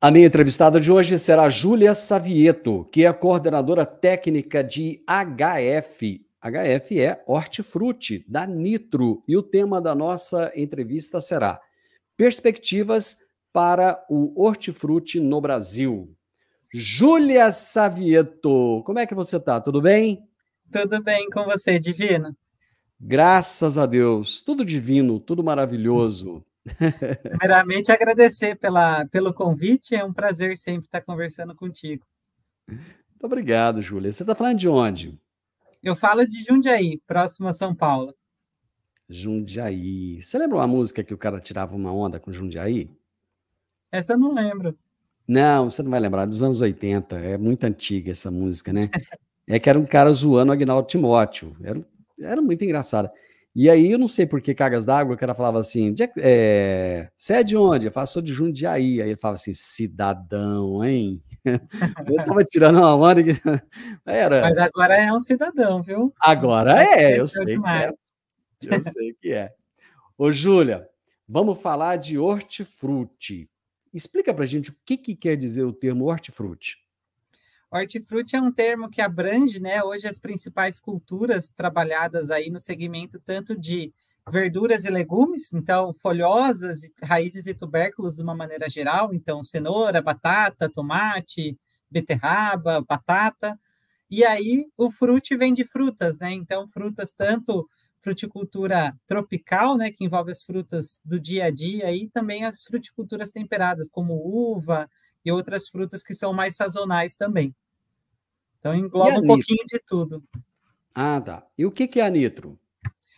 A minha entrevistada de hoje será Júlia Savieto, que é coordenadora técnica de HF. HF é Hortifruti, da Nitro. E o tema da nossa entrevista será Perspectivas para o Hortifruti no Brasil. Júlia Savieto, como é que você está? Tudo bem? Tudo bem com você, Divino? Graças a Deus. Tudo divino, tudo maravilhoso. Primeiramente, agradecer pelo convite. É um prazer sempre estar conversando contigo. Muito obrigado, Júlia. Você está falando de onde? Eu falo de Jundiaí, próximo a São Paulo. Jundiaí. Você lembra uma música que o cara tirava uma onda com Jundiaí? Essa eu não lembro. Não, você não vai lembrar, dos anos 80. É muito antiga essa música, né? É que era um cara zoando o Agnaldo Timóteo. Era muito engraçada. E aí, eu não sei por que Cargas d'Água, o cara falava assim, você é de onde? Eu falava, sou de Jundiaí. Aí ele falava assim, cidadão, hein? Eu tava tirando uma onda que... Mas Era. agora é um cidadão, viu? Agora Já é, eu cresceu sei que é. demais. Eu sei que é. Ô, Júlia, vamos falar de hortifruti. Explica pra gente o que quer dizer o termo hortifruti. Hortifruti é um termo que abrange, né, hoje as principais culturas trabalhadas aí no segmento tanto de verduras e legumes, então folhosas, raízes e tubérculos de uma maneira geral, então cenoura, batata, tomate, beterraba, batata. E aí o fruti vem de frutas, né? Então frutas tanto fruticultura tropical, né, que envolve as frutas do dia a dia, e também as fruticulturas temperadas, como uva e outras frutas que são mais sazonais também. Então, E a engloba um Nitro? pouquinho de tudo. Ah, tá. E o que é a Nitro?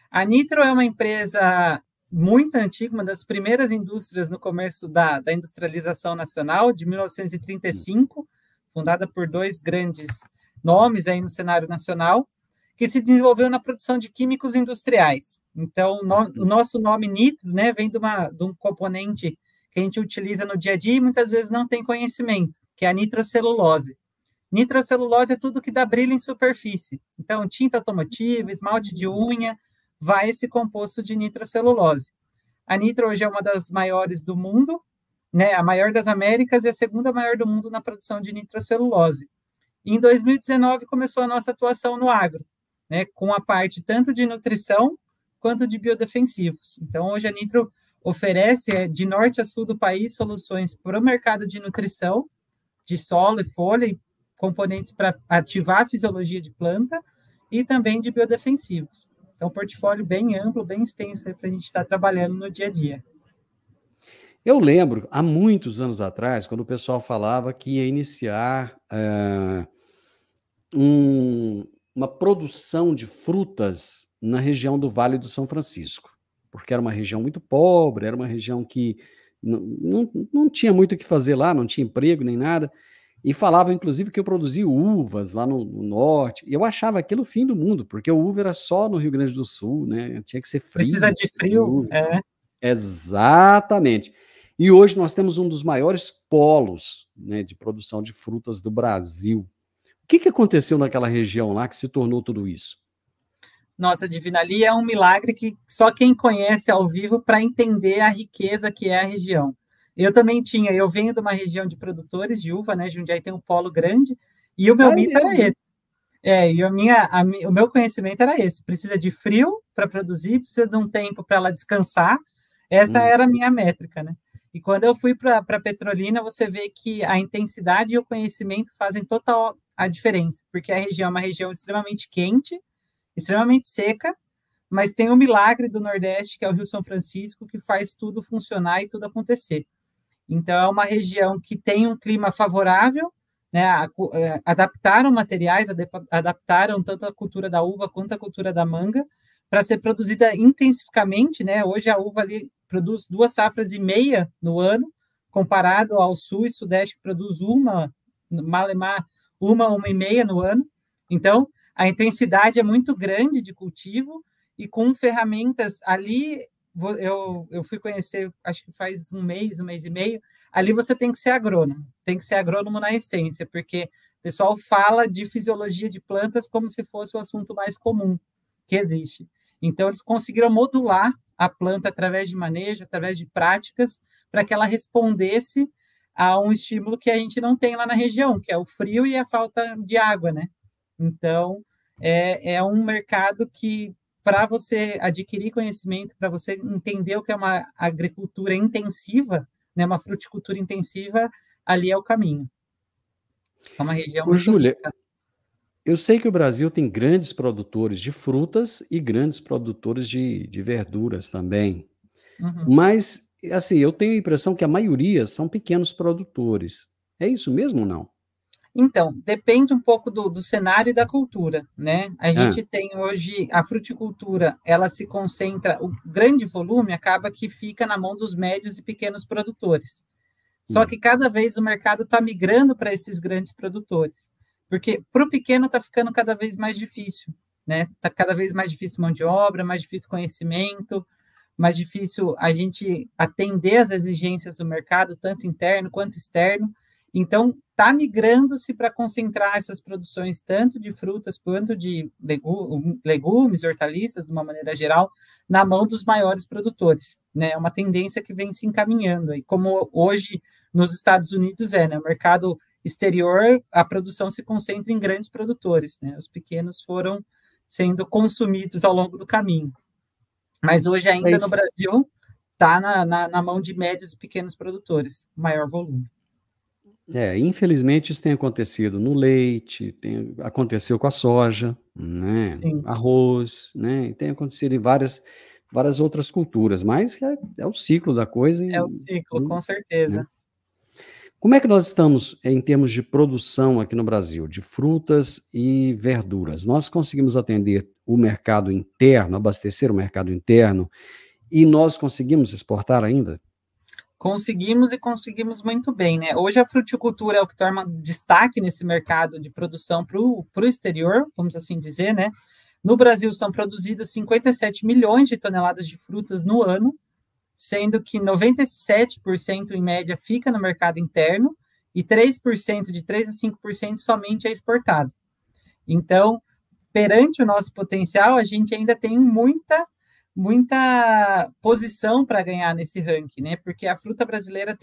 A Nitro é uma empresa muito antiga, uma das primeiras indústrias no começo da industrialização nacional, de 1935, fundada por dois grandes nomes aí no cenário nacional, que se desenvolveu na produção de químicos industriais. Então, o nosso nome Nitro, né, vem de um componente que a gente utiliza no dia a dia e muitas vezes não tem conhecimento, que é a nitrocelulose. Nitrocelulose é tudo que dá brilho em superfície. Então, tinta automotiva, esmalte de unha, vai esse composto de nitrocelulose. A Nitro hoje é uma das maiores do mundo, né? A maior das Américas e a segunda maior do mundo na produção de nitrocelulose. E em 2019 começou a nossa atuação no agro, né? Com a parte tanto de nutrição quanto de biodefensivos. Então, hoje a Nitro oferece, de norte a sul do país, soluções para o mercado de nutrição, de solo e folha, componentes para ativar a fisiologia de planta e também de biodefensivos. Então, um portfólio bem amplo, bem extenso para a gente estar trabalhando no dia a dia. Eu lembro, há muitos anos atrás, quando o pessoal falava que ia iniciar uma produção de frutas na região do Vale do São Francisco, porque era uma região muito pobre, era uma região que não tinha muito o que fazer lá, não tinha emprego nem nada, e falavam, inclusive, que eu produzia uvas lá no norte, e eu achava aquilo o fim do mundo, porque o uva era só no Rio Grande do Sul, né? Tinha que ser Precisa frio de para produzir frio? uva. É. Exatamente. E hoje nós temos um dos maiores polos, né, de produção de frutas do Brasil. O que aconteceu naquela região lá que se tornou tudo isso? Nossa, Divina, ali é um milagre que só quem conhece ao vivo para entender a riqueza que é a região. Eu venho de uma região de produtores de uva, né? Jundiaí tem um polo grande, e o meu Ah, é mito era mesmo? esse. E o meu conhecimento era esse: precisa de frio para produzir, precisa de um tempo para ela descansar. Essa Hum. era a minha métrica, né? E quando eu fui para Petrolina, você vê que a intensidade e o conhecimento fazem total a diferença, porque a região é uma região extremamente quente, extremamente seca, mas tem o milagre do Nordeste, que é o Rio São Francisco, que faz tudo funcionar e tudo acontecer. Então, é uma região que tem um clima favorável, né? Adaptaram materiais, adaptaram tanto a cultura da uva quanto a cultura da manga para ser produzida intensificamente, né? Hoje a uva ali produz 2,5 safras no ano, comparado ao sul e sudeste que produz malemar, uma e meia no ano. Então, a intensidade é muito grande de cultivo e com ferramentas ali. Eu fui conhecer, acho que faz um mês e meio. Ali você tem que ser agrônomo na essência, porque o pessoal fala de fisiologia de plantas como se fosse o assunto mais comum que existe. Então, eles conseguiram modular a planta através de manejo, através de práticas, para que ela respondesse a um estímulo que a gente não tem lá na região, que é o frio e a falta de água, né? Então, é um mercado que, para você adquirir conhecimento, para você entender o que é uma agricultura intensiva, né, uma fruticultura intensiva, ali é o caminho. É uma região Ô, muito Júlia, rica. eu sei que o Brasil tem grandes produtores de frutas e grandes produtores de verduras também, Uhum. mas, assim, eu tenho a impressão que a maioria são pequenos produtores. É isso mesmo ou não? Então, depende um pouco do cenário e da cultura, né? A Ah, gente tem hoje a fruticultura, ela se concentra, o grande volume acaba que fica na mão dos médios e pequenos produtores. Só hum. que cada vez o mercado está migrando para esses grandes produtores, porque para o pequeno está ficando cada vez mais difícil, né? Está cada vez mais difícil mão de obra, mais difícil conhecimento, mais difícil a gente atender às exigências do mercado, tanto interno quanto externo. Então, está migrando-se para concentrar essas produções, tanto de frutas quanto de legumes, hortaliças, de uma maneira geral, na mão dos maiores produtores. Né? É uma tendência que vem se encaminhando. E como hoje nos Estados Unidos né? O mercado exterior, a produção se concentra em grandes produtores. Né? Os pequenos foram sendo consumidos ao longo do caminho. Mas hoje, É ainda no isso. Brasil, está na mão de médios e pequenos produtores, maior volume. Infelizmente isso tem acontecido no leite, aconteceu com a soja, né? Sim, Arroz, né? E tem acontecido em várias outras culturas, mas é o ciclo da coisa, é o ciclo, com né? certeza. Como é que nós estamos em termos de produção aqui no Brasil, de frutas e verduras? Nós conseguimos atender o mercado interno, abastecer o mercado interno, e nós conseguimos exportar ainda? Conseguimos e conseguimos muito bem, né? Hoje a fruticultura é o que toma destaque nesse mercado de produção para o exterior, vamos assim dizer, né? No Brasil são produzidas 57 milhões de toneladas de frutas no ano, sendo que 97% em média fica no mercado interno e 3%, de 3 a 5% somente é exportado. Então, perante o nosso potencial, a gente ainda tem muita posição para ganhar nesse ranking, né? Porque a fruta brasileira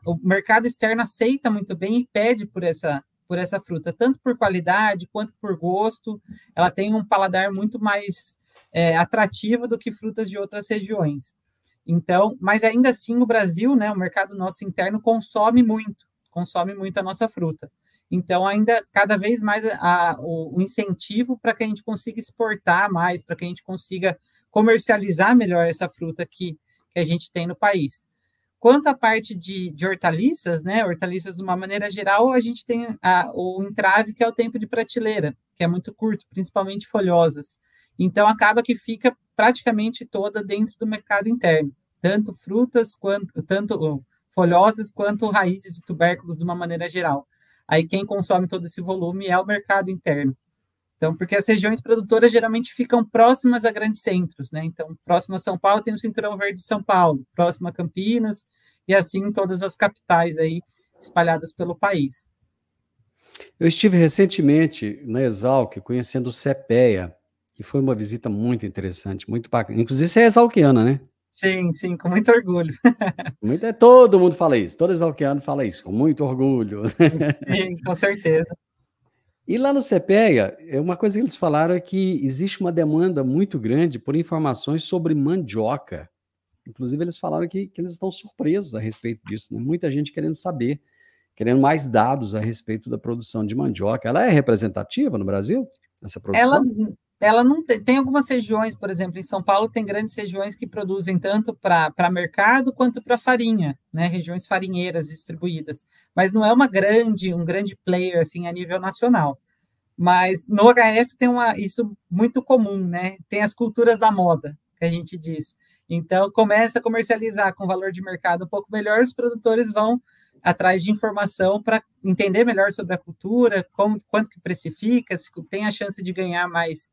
o mercado externo aceita muito bem e pede por essa fruta, tanto por qualidade quanto por gosto. Ela tem um paladar muito mais atrativo do que frutas de outras regiões. Então, mas ainda assim o Brasil, né, o mercado nosso interno consome muito a nossa fruta. Então, ainda cada vez mais o incentivo para que a gente consiga exportar mais, para que a gente consiga comercializar melhor essa fruta que a gente tem no país. Quanto à parte de hortaliças, né? Hortaliças, de uma maneira geral, a gente tem o entrave, que é o tempo de prateleira, que é muito curto, principalmente folhosas. Então, acaba que fica praticamente toda dentro do mercado interno, tanto frutas, tanto folhosas, quanto raízes e tubérculos, de uma maneira geral. Aí, quem consome todo esse volume é o mercado interno. Então, porque as regiões produtoras geralmente ficam próximas a grandes centros, né? Então, próximo a São Paulo tem o Cinturão Verde de São Paulo, próximo a Campinas, e assim todas as capitais aí espalhadas pelo país. Eu estive recentemente na Exalc, conhecendo o CEPEA, e foi uma visita muito interessante, muito bacana. Inclusive, você é exalquiana, né? Sim, sim, com muito orgulho. Todo mundo fala isso, todo exalquiano fala isso, com muito orgulho. Sim, com certeza. E lá no CEPEA, uma coisa que eles falaram é que existe uma demanda muito grande por informações sobre mandioca. Inclusive, eles falaram que eles estão surpresos a respeito disso, né? Muita gente querendo saber, querendo mais dados a respeito da produção de mandioca. Ela é representativa no Brasil, essa Ela, produção? ela não tem algumas regiões, por exemplo, em São Paulo tem grandes regiões que produzem tanto para mercado quanto para farinha, né? Regiões farinheiras distribuídas, mas não é um grande player assim a nível nacional. Mas no HF tem isso muito comum, né? Tem as culturas da moda, que a gente diz. Então, começa a comercializar com valor de mercado um pouco melhor, os produtores vão atrás de informação para entender melhor sobre a cultura, quanto que precifica, se tem a chance de ganhar mais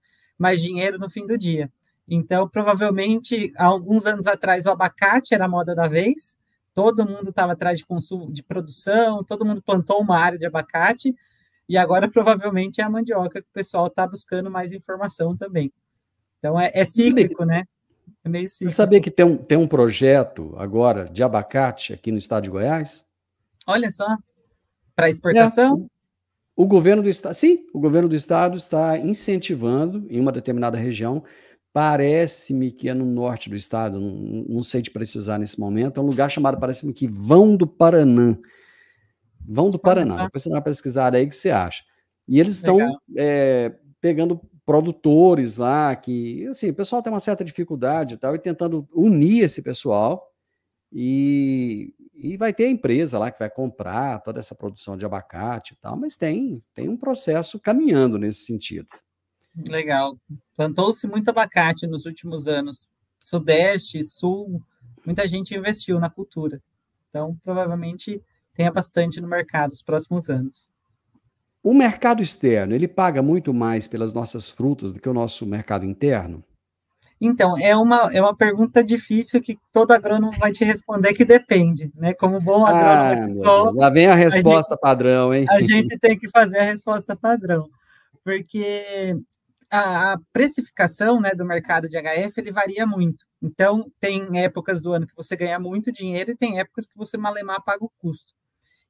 dinheiro no fim do dia. Então, provavelmente, há alguns anos atrás, o abacate era a moda da vez, todo mundo estava atrás de consumo, de produção, todo mundo plantou uma área de abacate, e agora provavelmente é a mandioca que o pessoal está buscando mais informação também. Então, é Você sabia que cíclico, né? É meio Você cíclico. sabia que tem um projeto agora de abacate aqui no estado de Goiás? Olha só, para É, exportação? o governo do estado, sim, o governo do estado está incentivando em uma determinada região. Parece-me que é no norte do estado, não sei te precisar nesse momento. É um lugar chamado, parece-me que Vão do Paranã. Vão do Olha Paraná. só, Depois você dá uma pesquisada aí que você acha. E eles estão legal. pegando produtores lá que, assim, o pessoal tem uma certa dificuldade e tal, e tentando unir esse pessoal. E vai ter a empresa lá que vai comprar toda essa produção de abacate e tal, mas tem um processo caminhando nesse sentido. Legal. Plantou-se muito abacate nos últimos anos. Sudeste, Sul, muita gente investiu na cultura. Então, provavelmente tenha bastante no mercado nos próximos anos. O mercado externo, ele paga muito mais pelas nossas frutas do que o nosso mercado interno? Então, é uma pergunta difícil que todo agrônomo vai te responder que depende, né? Como bom agrônomo Ah, que meu sou, Deus, lá vem a a gente, resposta padrão, hein? a gente tem que fazer a resposta padrão, porque a precificação, né, do mercado de HF ele varia muito. Então, tem épocas do ano que você ganha muito dinheiro e tem épocas que você malemar paga o custo.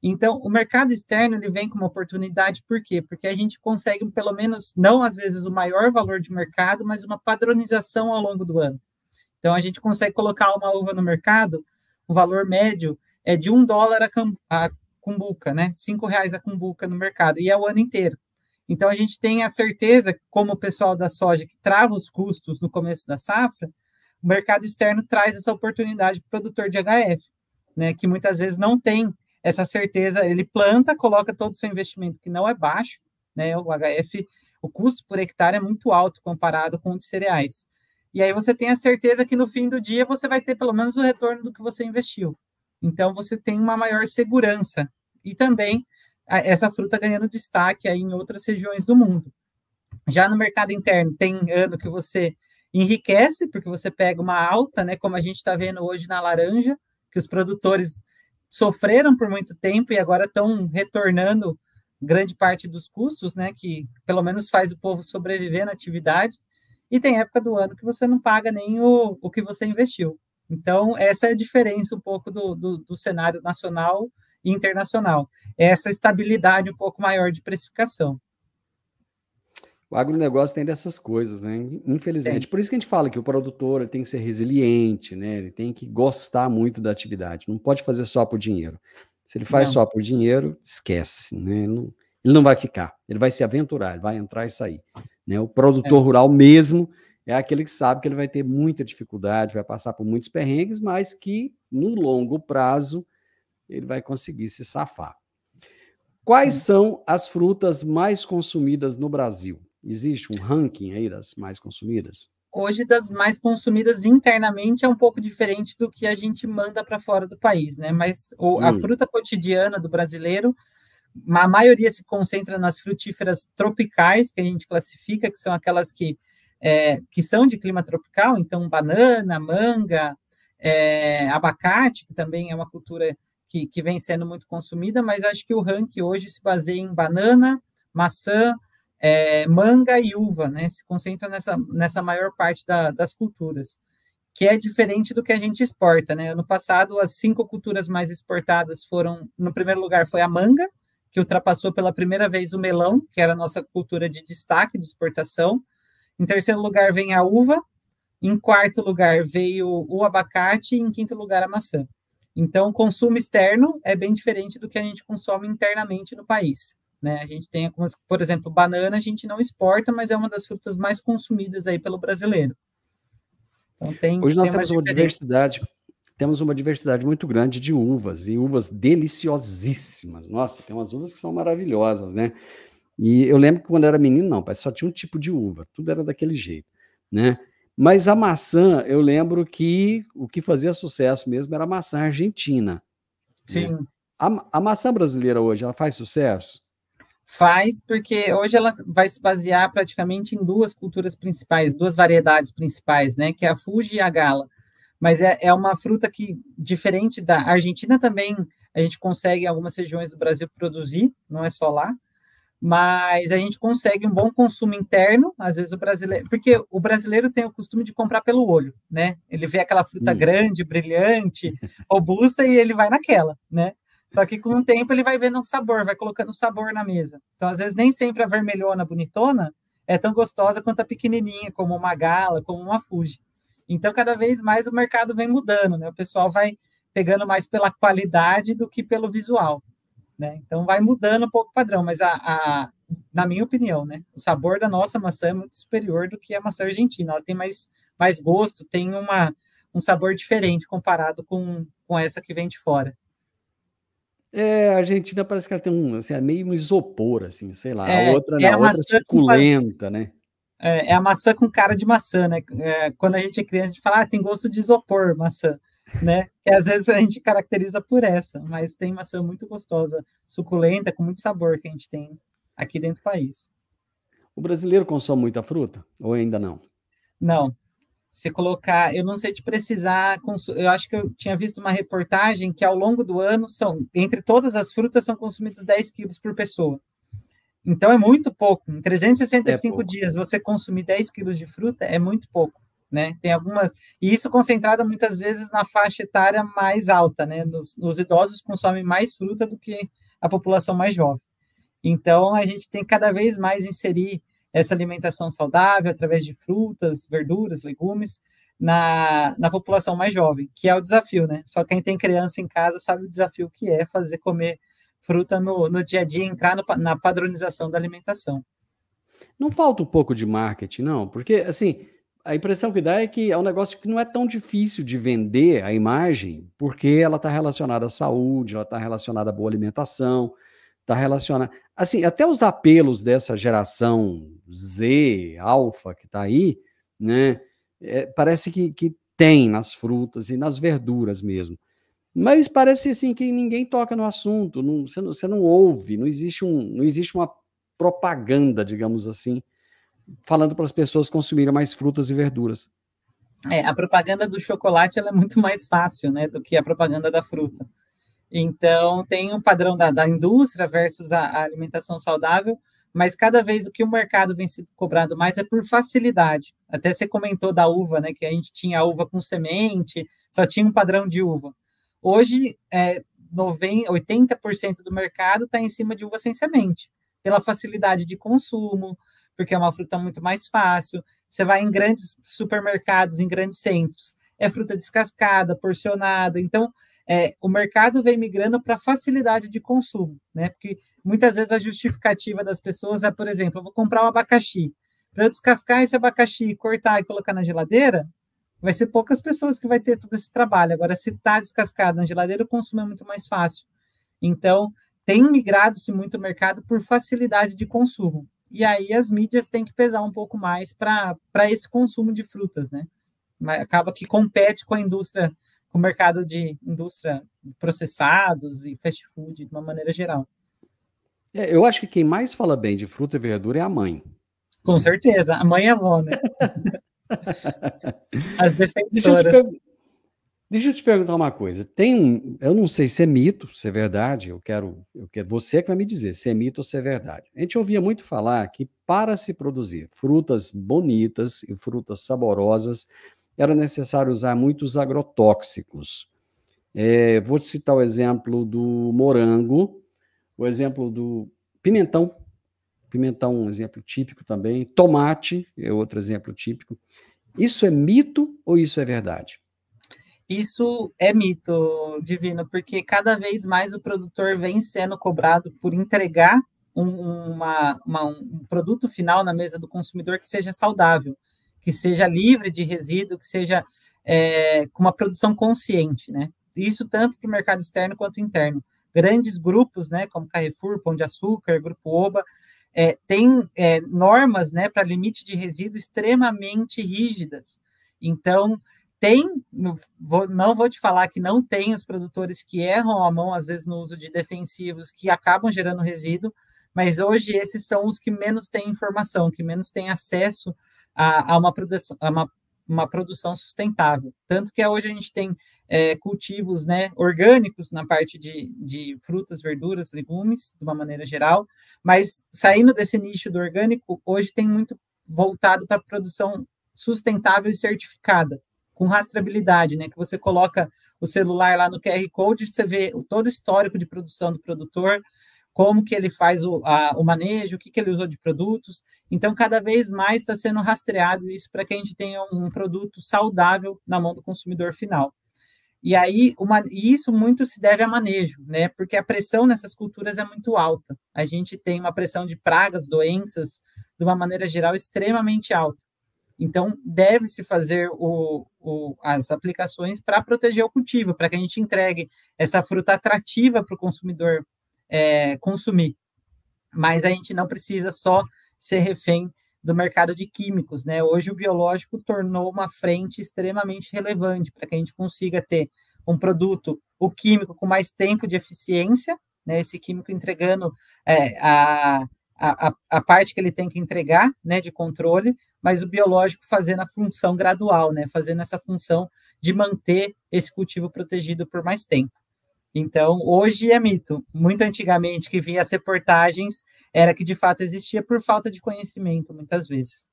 Então, o mercado externo ele vem com uma oportunidade, por quê? Porque a gente consegue, pelo menos, não às vezes o maior valor de mercado, mas uma padronização ao longo do ano. Então, a gente consegue colocar uma uva no mercado, o valor médio é de $1 a cumbuca, né? R$ 5 a cumbuca no mercado, e é o ano inteiro. Então, a gente tem a certeza, como o pessoal da soja, que trava os custos no começo da safra, o mercado externo traz essa oportunidade para o produtor de HF, né? Que muitas vezes não tem essa certeza, ele planta, coloca todo o seu investimento, que não é baixo, né? O HF, o custo por hectare é muito alto comparado com o de cereais. E aí você tem a certeza que no fim do dia você vai ter pelo menos o retorno do que você investiu. Então você tem uma maior segurança. E também essa fruta ganhando destaque aí em outras regiões do mundo. Já no mercado interno, tem ano que você enriquece, porque você pega uma alta, né, como a gente está vendo hoje na laranja, que os produtores sofreram por muito tempo e agora estão retornando grande parte dos custos, né, que pelo menos faz o povo sobreviver na atividade. E tem época do ano que você não paga nem o que você investiu. Então, essa é a diferença um pouco do cenário nacional e internacional. Essa estabilidade um pouco maior de precificação. O agronegócio tem dessas coisas, né? Tem. Infelizmente. Por isso que a gente fala que o produtor ele tem que ser resiliente, né? Ele tem que gostar muito da atividade. Não pode fazer só por dinheiro. Se ele faz Não. só por dinheiro, esquece, né? Ele não vai ficar. Ele vai se aventurar, ele vai entrar e sair. Né? O produtor É. rural mesmo é aquele que sabe que ele vai ter muita dificuldade, vai passar por muitos perrengues, mas que no longo prazo ele vai conseguir se safar. Quais Sim. são as frutas mais consumidas no Brasil? Existe um ranking aí das mais consumidas? Hoje, das mais consumidas internamente é um pouco diferente do que a gente manda para fora do país, né? Mas a Hum, fruta cotidiana do brasileiro, a maioria se concentra nas frutíferas tropicais, que a gente classifica, que são aquelas que são de clima tropical, então banana, manga, abacate, que também é uma cultura que vem sendo muito consumida, mas acho que o ranking hoje se baseia em banana, maçã, manga e uva, né? Se concentra nessa maior parte das culturas, que é diferente do que a gente exporta, né? Ano passado, as 5 culturas mais exportadas foram, no primeiro lugar foi a manga, que ultrapassou pela primeira vez o melão, que era a nossa cultura de destaque de exportação. Em terceiro lugar vem a uva, em quarto lugar veio o abacate e em quinto lugar a maçã. Então, o consumo externo é bem diferente do que a gente consome internamente no país. Né? A gente tem algumas, por exemplo, banana a gente não exporta, mas é uma das frutas mais consumidas aí pelo brasileiro. Então, Hoje tem nós umas diferenças. temos uma diversidade muito grande de uvas, e uvas deliciosíssimas. Nossa, tem umas uvas que são maravilhosas, né? E eu lembro que quando eu era menino, não, só tinha um tipo de uva, tudo era daquele jeito, né? Mas a maçã, eu lembro que o que fazia sucesso mesmo era a maçã argentina, né? Sim, A maçã brasileira hoje, ela faz sucesso? faz, porque hoje ela vai se basear praticamente em duas culturas principais, duas variedades principais, né? Que é a Fuji e a Gala. Mas é uma fruta que, diferente da Argentina também, a gente consegue em algumas regiões do Brasil produzir, não é só lá, mas a gente consegue um bom consumo interno, às vezes o brasileiro, porque o brasileiro tem o costume de comprar pelo olho, né? Ele vê aquela fruta grande, brilhante, robusta, e ele vai naquela, né? Só que com o tempo ele vai vendo um sabor, vai colocando sabor na mesa. Então, às vezes, nem sempre a vermelhona, bonitona, é tão gostosa quanto a pequenininha, como uma gala, como uma Fuji. Então, cada vez mais o mercado vem mudando, né? O pessoal vai pegando mais pela qualidade do que pelo visual, né? Então, vai mudando um pouco o padrão, mas na minha opinião, né? O sabor da nossa maçã é muito superior do que a maçã argentina. Ela tem mais gosto, tem um sabor diferente comparado com essa que vem de fora. A Argentina parece que ela tem assim, é meio um isopor, assim, sei lá. A É, outra é não, a a outra é maçã suculenta, né? É a maçã com cara de maçã, né? Quando a gente é criança, a gente fala, tem gosto de isopor, maçã, né? Que às vezes a gente caracteriza por essa, mas tem maçã muito gostosa, suculenta, com muito sabor que a gente tem aqui dentro do país. O brasileiro consome muita fruta? Ou ainda não? Não, se colocar, eu não sei te precisar, eu acho que eu tinha visto uma reportagem que ao longo do ano entre todas as frutas, são consumidos 10 quilos por pessoa. Então é muito pouco. Em 365 pouco. dias, você consumir 10 quilos de fruta é muito pouco, né? Tem algumas. E isso concentrado muitas vezes na faixa etária mais alta, né? Nos idosos consomem mais fruta do que a população mais jovem. Então a gente tem que cada vez mais inserir essa alimentação saudável através de frutas, verduras, legumes na população mais jovem, que é o desafio, né? Só quem tem criança em casa sabe o desafio que é fazer comer fruta no dia a dia, entrar na padronização da alimentação. Não falta um pouco de marketing, não? Porque, assim, a impressão que dá é que é um negócio que não é tão difícil de vender a imagem, porque ela está relacionada à saúde, ela está relacionada à boa alimentação, está relacionada... Assim, até os apelos dessa geração Z, alfa, que está aí, né? Parece que tem nas frutas e nas verduras mesmo. Mas parece assim que ninguém toca no assunto, você não ouve, não existe uma propaganda, digamos assim, falando para as pessoas consumirem mais frutas e verduras. A propaganda do chocolate ela é muito mais fácil, né, do que a propaganda da fruta. Então, tem um padrão da indústria versus a alimentação saudável, mas cada vez o que o mercado vem sendo cobrado mais é por facilidade. Até você comentou da uva, né, que a gente tinha a uva com semente, só tinha um padrão de uva. Hoje, 80% do mercado está em cima de uva sem semente, pela facilidade de consumo, porque é uma fruta muito mais fácil. Você vai em grandes supermercados, em grandes centros, é fruta descascada, porcionada. Então, o mercado vem migrando para facilidade de consumo, né? Porque muitas vezes a justificativa das pessoas é, por exemplo, eu vou comprar um abacaxi. Para eu descascar esse abacaxi, cortar e colocar na geladeira, vai ser poucas pessoas que vai ter todo esse trabalho. Agora, se está descascado na geladeira, o consumo é muito mais fácil. Então, tem migrado-se muito o mercado por facilidade de consumo. E aí as mídias têm que pesar um pouco mais para esse consumo de frutas, né? Mas acaba que compete com a indústria, com o mercado de indústria processados e fast food de uma maneira geral. Eu acho que quem mais fala bem de fruta e verdura é a mãe. Com certeza, a mãe e a avó, né? As defensoras. Deixa eu te perguntar uma coisa. Eu não sei se é mito, se é verdade. Eu quero você que vai me dizer se é mito ou se é verdade. A gente ouvia muito falar que para se produzir frutas bonitas e frutas saborosas era necessário usar muitos agrotóxicos. Vou citar o exemplo do morango, o exemplo do pimentão. Pimentão é um exemplo típico também. Tomate é outro exemplo típico. Isso é mito ou isso é verdade? Isso é mito, Divino, porque cada vez mais o produtor vem sendo cobrado por entregar um produto final na mesa do consumidor que seja saudável, que seja livre de resíduo, que seja com uma produção consciente, né? Isso tanto para o mercado externo quanto interno. Grandes grupos, né, como Carrefour, Pão de Açúcar, Grupo Oba, tem normas, né, para limite de resíduo extremamente rígidas. Então, não vou te falar que não tem os produtores que erram a mão, às vezes, no uso de defensivos, que acabam gerando resíduo, mas hoje esses são os que menos têm informação, que menos têm acesso a uma uma produção sustentável. Tanto que hoje a gente tem cultivos, né, orgânicos na parte de frutas, verduras, legumes, de uma maneira geral, mas saindo desse nicho do orgânico, hoje tem muito voltado para a produção sustentável e certificada, com rastreabilidade, né, que você coloca o celular lá no QR Code, você vê todo o histórico de produção do produtor, como que ele faz o manejo, o que ele usou de produtos. Então, cada vez mais está sendo rastreado isso para que a gente tenha um produto saudável na mão do consumidor final. E aí, isso muito se deve a manejo, né? Porque a pressão nessas culturas é muito alta. A gente tem uma pressão de pragas, doenças, de uma maneira geral, extremamente alta. Então, deve-se fazer as aplicações para proteger o cultivo, para que a gente entregue essa fruta atrativa para o consumidor consumir. Mas a gente não precisa só ser refém do mercado de químicos, né? Hoje o biológico tornou uma frente extremamente relevante para que a gente consiga ter um produto, o químico com mais tempo de eficiência, né? Esse químico entregando a parte que ele tem que entregar, né, de controle, mas o biológico fazendo a função gradual, né? Fazendo essa função de manter esse cultivo protegido por mais tempo. Então, hoje é mito. Muito antigamente, que via as reportagens, era que de fato existia por falta de conhecimento, muitas vezes.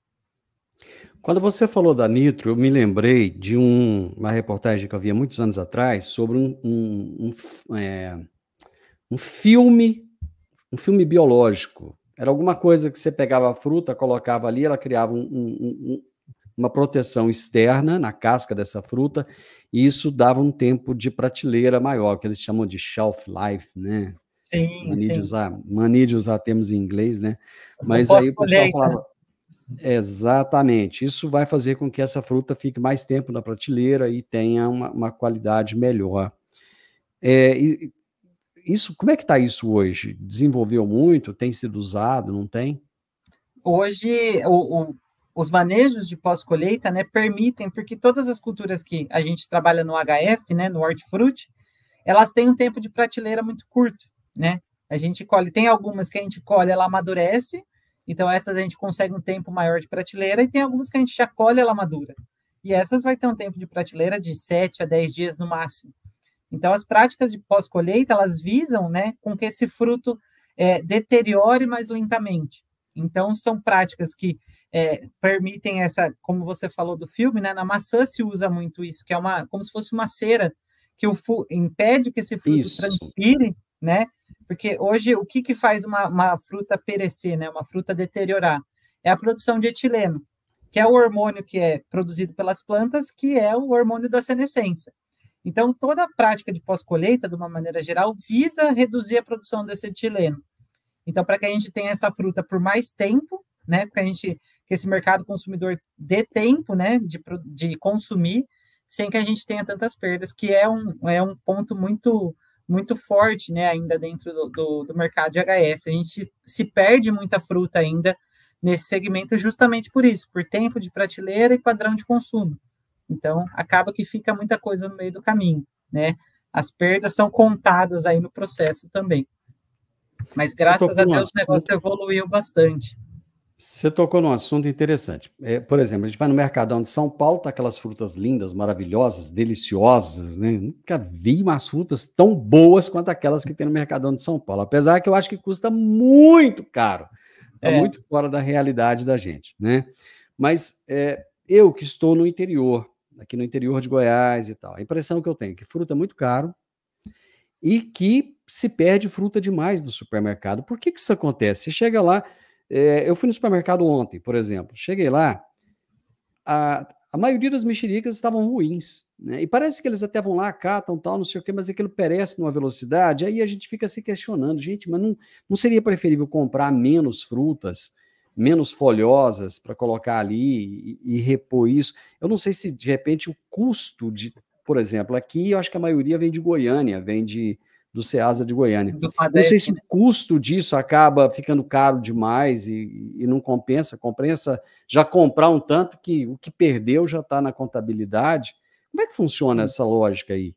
Quando você falou da Nitro, eu me lembrei de uma reportagem que eu via muitos anos atrás sobre um filme biológico. Era alguma coisa que você pegava a fruta, colocava ali, ela criava uma proteção externa na casca dessa fruta, e isso dava um tempo de prateleira maior, que eles chamam de shelf life, né? Sim, Mania de usar termos em inglês, né? Mas aí o pessoal pós-colheita. falava, exatamente, isso vai fazer com que essa fruta fique mais tempo na prateleira e tenha uma qualidade melhor. Como é que está isso hoje? Desenvolveu muito? Tem sido usado? Não tem? Hoje, os manejos de pós-colheita, né, permitem, porque todas as culturas que a gente trabalha no HF, né, no hortifruti, elas têm um tempo de prateleira muito curto, né? A gente colhe, tem algumas que a gente colhe, ela amadurece, então essas a gente consegue um tempo maior de prateleira, e tem algumas que a gente já colhe, ela madura. E essas vai ter um tempo de prateleira de 7 a 10 dias no máximo. Então, as práticas de pós-colheita, elas visam, né, com que esse fruto deteriore mais lentamente. Então, são práticas que permitem essa, como você falou do filme, né, na maçã se usa muito isso, que é como se fosse uma cera que impede que esse fruto transpire, né? Porque hoje, o que faz uma fruta perecer, né, uma fruta deteriorar? É a produção de etileno, que é o hormônio que é produzido pelas plantas, que é o hormônio da senescência. Então, toda a prática de pós-colheita, de uma maneira geral, visa reduzir a produção desse etileno. Então, para que a gente tenha essa fruta por mais tempo, né, que esse mercado consumidor dê tempo, né, de consumir, sem que a gente tenha tantas perdas, que é um ponto muito, muito forte, né, ainda dentro do mercado de HF. A gente se perde muita fruta ainda nesse segmento justamente por isso, por tempo de prateleira e padrão de consumo. Então, acaba que fica muita coisa no meio do caminho, né? As perdas são contadas aí no processo também. Mas, graças a Deus, o negócio evoluiu bastante. Você tocou num assunto interessante. Por exemplo, a gente vai no Mercadão de São Paulo, tá aquelas frutas lindas, maravilhosas, deliciosas, né? Nunca vi umas frutas tão boas quanto aquelas que tem no Mercadão de São Paulo. Apesar que eu acho que custa muito caro. Está muito fora da realidade da gente, né? Mas eu que estou no interior, aqui no interior de Goiás e tal, a impressão que eu tenho é que fruta é muito caro e que se perde fruta demais no supermercado. Por que isso acontece? Você chega lá, eu fui no supermercado ontem, por exemplo, cheguei lá, a maioria das mexericas estavam ruins, né? E parece que eles até vão lá, catam, tal, não sei o quê, mas aquilo perece numa velocidade, aí a gente fica se questionando, gente, mas não seria preferível comprar menos frutas, menos folhosas para colocar ali e repor isso? Eu não sei se, de repente, o custo de, por exemplo, aqui eu acho que a maioria vem de Goiânia, vem do Ceasa de Goiânia. Não sei se o custo disso acaba ficando caro demais e não compensa já comprar um tanto que o que perdeu já está na contabilidade. Como é que funciona essa lógica aí?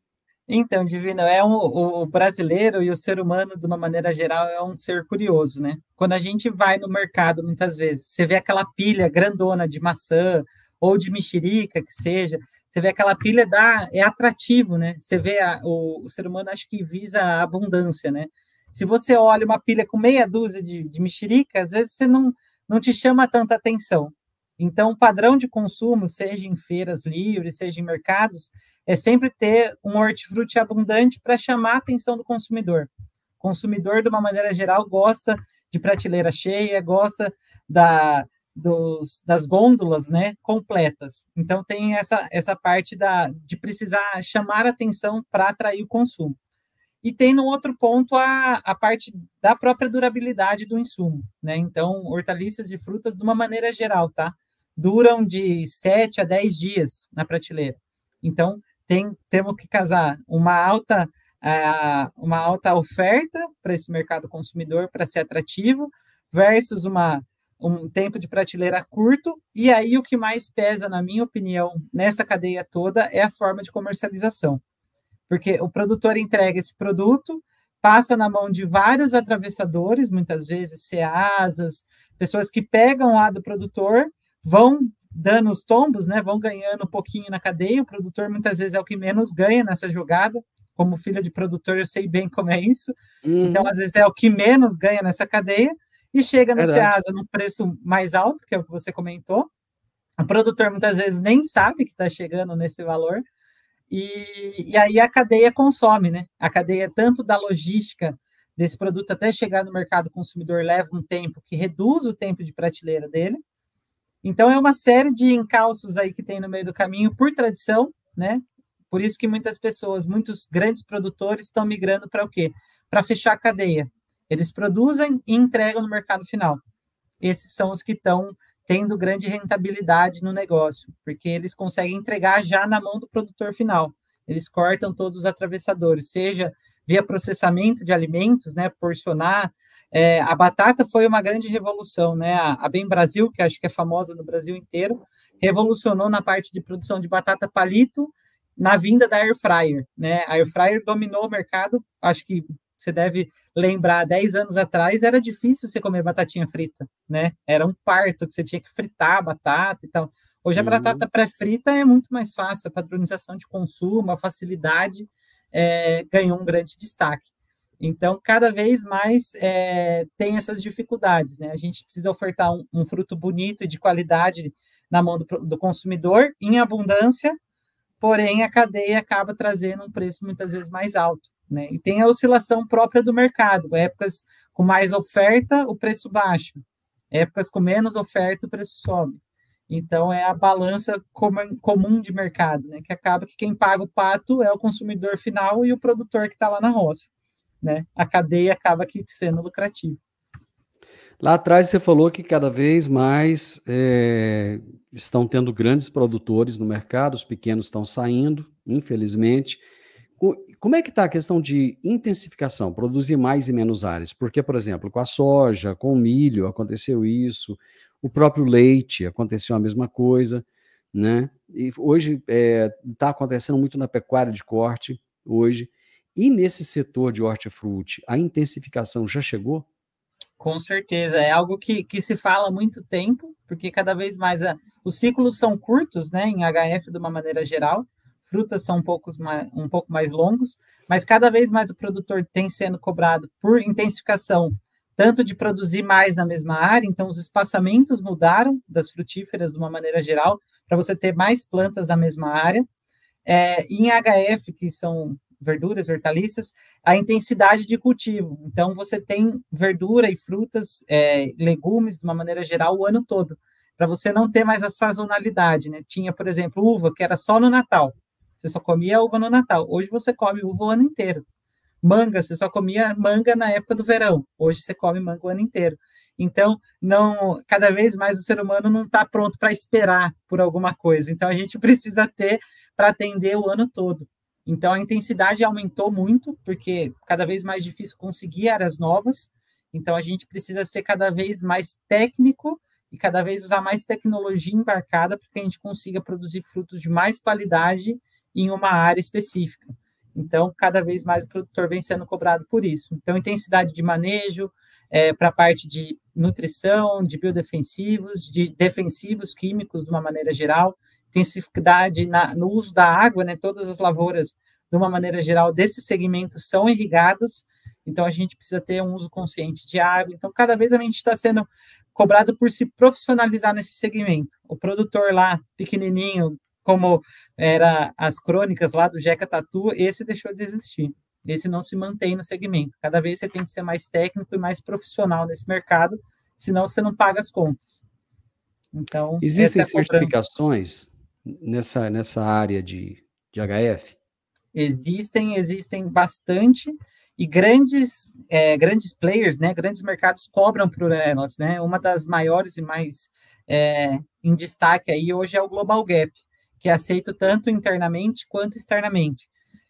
Então, Divino, o brasileiro e o ser humano, de uma maneira geral, é um ser curioso, né? Quando a gente vai no mercado, muitas vezes, você vê aquela pilha grandona de maçã ou de mexerica, que seja, você vê aquela pilha é atrativo, né? Você vê o ser humano, acho que visa a abundância, né? Se você olha uma pilha com meia dúzia de mexerica, às vezes você não te chama tanta atenção. Então, o padrão de consumo, seja em feiras livres, seja em mercados, é sempre ter um hortifruti abundante para chamar a atenção do consumidor. O consumidor, de uma maneira geral, gosta de prateleira cheia, gosta das gôndolas, né, completas. Então, tem essa parte de precisar chamar a atenção para atrair o consumo. E tem, no outro ponto, a parte da própria durabilidade do insumo, né? Então, hortaliças e frutas, de uma maneira geral, tá? Duram de 7 a 10 dias na prateleira. Então, temos que casar uma alta oferta para esse mercado consumidor, para ser atrativo, versus um tempo de prateleira curto, e aí o que mais pesa, na minha opinião, nessa cadeia toda, é a forma de comercialização. Porque o produtor entrega esse produto, passa na mão de vários atravessadores, muitas vezes ceasas, pessoas que pegam lá do produtor, vão dando os tombos, né, vão ganhando um pouquinho na cadeia, o produtor muitas vezes é o que menos ganha nessa jogada, como filho de produtor eu sei bem como é isso, então às vezes é o que menos ganha nessa cadeia, e chega no ceasa num preço mais alto, que é o que você comentou, o produtor muitas vezes nem sabe que está chegando nesse valor, e aí a cadeia consome, né? A cadeia tanto da logística desse produto até chegar no mercado consumidor leva um tempo que reduz o tempo de prateleira dele. Então é uma série de encalços aí que tem no meio do caminho por tradição, né? Por isso que muitas pessoas, muitos grandes produtores estão migrando para o quê? Para fechar a cadeia. Eles produzem e entregam no mercado final. Esses são os que estão tendo grande rentabilidade no negócio, porque eles conseguem entregar já na mão do produtor final. Eles cortam todos os atravessadores, seja via processamento de alimentos, né, porcionar. A batata foi uma grande revolução, né? A Bem Brasil, que acho que é famosa no Brasil inteiro, revolucionou na parte de produção de batata palito na vinda da Air Fryer, né? A Air Fryer dominou o mercado, acho que você deve lembrar, 10 anos atrás era difícil você comer batatinha frita, né? Era um parto que você tinha que fritar a batata e tal. Hoje a batata pré-frita é muito mais fácil, a padronização de consumo, a facilidade ganhou um grande destaque. Então, cada vez mais tem essas dificuldades, né? A gente precisa ofertar um fruto bonito e de qualidade na mão do consumidor, em abundância, porém a cadeia acaba trazendo um preço muitas vezes mais alto, né? E tem a oscilação própria do mercado, épocas com mais oferta, o preço baixa, épocas com menos oferta, o preço sobe. Então, é a balança comum de mercado, né? Que acaba que quem paga o pato é o consumidor final e o produtor que está lá na roça, né? A cadeia acaba aqui sendo lucrativa. Lá atrás você falou que cada vez mais estão tendo grandes produtores no mercado, os pequenos estão saindo, infelizmente. Como é que está a questão de intensificação, produzir mais em menos áreas? Porque, por exemplo, com a soja, com o milho aconteceu isso, o próprio leite aconteceu a mesma coisa, né? E hoje está acontecendo muito na pecuária de corte, hoje. E nesse setor de hortifruti, a intensificação já chegou? Com certeza, é algo que se fala há muito tempo, porque cada vez mais os ciclos são curtos, né, em HF de uma maneira geral, frutas são um pouco mais longos, mas cada vez mais o produtor tem sendo cobrado por intensificação, tanto de produzir mais na mesma área, então os espaçamentos mudaram das frutíferas de uma maneira geral, para você ter mais plantas na mesma área. Em HF, que são verduras, hortaliças, a intensidade de cultivo. Então, você tem verdura e frutas, legumes, de uma maneira geral, o ano todo, para você não ter mais a sazonalidade, né? Tinha, por exemplo, uva, que era só no Natal. Você só comia uva no Natal. Hoje você come uva o ano inteiro. Manga, você só comia manga na época do verão. Hoje você come manga o ano inteiro. Então, cada vez mais o ser humano não está pronto para esperar por alguma coisa. Então, a gente precisa ter para atender o ano todo. Então, a intensidade aumentou muito, porque cada vez mais difícil conseguir áreas novas. Então, a gente precisa ser cada vez mais técnico e cada vez usar mais tecnologia embarcada para que a gente consiga produzir frutos de mais qualidade em uma área específica. Então, cada vez mais o produtor vem sendo cobrado por isso. Então, intensidade de manejo, para a parte de nutrição, de biodefensivos, de defensivos químicos de uma maneira geral, intensificidade no uso da água, né? Todas as lavouras, de uma maneira geral, desses segmentos são irrigadas, então a gente precisa ter um uso consciente de água. Então, cada vez a gente está sendo cobrado por se profissionalizar nesse segmento. O produtor lá, pequenininho, como era as crônicas lá do Jeca Tatu, esse deixou de existir. Esse não se mantém no segmento. Cada vez você tem que ser mais técnico e mais profissional nesse mercado, senão você não paga as contas. Então, existem certificações nessa área de HF? Existem bastante, e grandes players, né, grandes mercados cobram por elas, né? Uma das maiores e mais em destaque aí hoje é o Global Gap, que é aceito tanto internamente quanto externamente.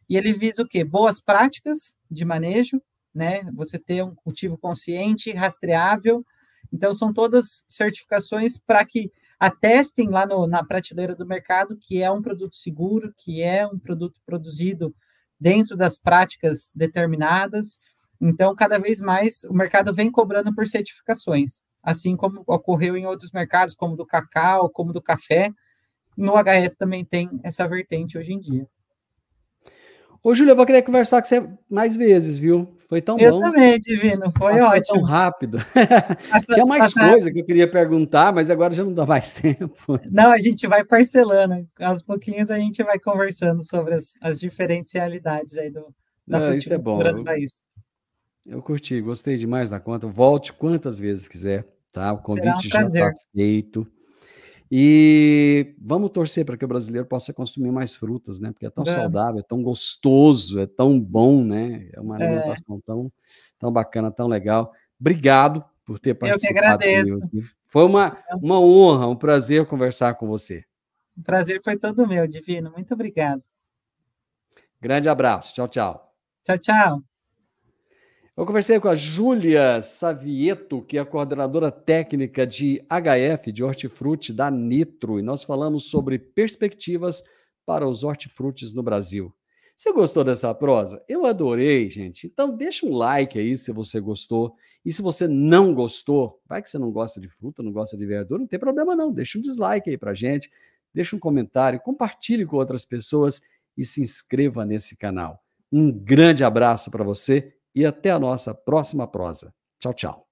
E ele visa o quê? Boas práticas de manejo, né? Você ter um cultivo consciente, rastreável. Então, são todas certificações para que atestem lá na prateleira do mercado que é um produto seguro, que é um produto produzido dentro das práticas determinadas. Então, cada vez mais, o mercado vem cobrando por certificações, assim como ocorreu em outros mercados, como do cacau, como do café. No HF também tem essa vertente hoje em dia. Ô, Júlia, eu vou querer conversar com você mais vezes, viu? Foi tão bom. Eu também, Divino, foi ótimo. Tão rápido. Tinha mais coisa que eu queria perguntar, mas agora já não dá mais tempo. Não, a gente vai parcelando. Aos pouquinhos a gente vai conversando sobre as diferentes realidades aí da fruticultura no país. Eu curti, gostei demais da conta. Volte quantas vezes quiser, tá? O convite já está feito. E vamos torcer para que o brasileiro possa consumir mais frutas, né? Porque é tão saudável, é tão gostoso, é tão bom, né? É uma alimentação tão bacana, tão legal. Obrigado por ter participado. Eu que agradeço. Foi uma honra, um prazer conversar com você. O prazer foi todo meu, Divino. Muito obrigado. Grande abraço. Tchau, tchau. Tchau, tchau. Eu conversei com a Júlia Savieto, que é a coordenadora técnica de HF, de hortifruti, da Nitro, e nós falamos sobre perspectivas para os hortifrutis no Brasil. Você gostou dessa prosa? Eu adorei, gente. Então deixa um like aí se você gostou. E se você não gostou, vai que você não gosta de fruta, não gosta de verdura, não tem problema não. Deixa um dislike aí pra gente, deixa um comentário, compartilhe com outras pessoas e se inscreva nesse canal. Um grande abraço para você e até a nossa próxima prosa. Tchau, tchau.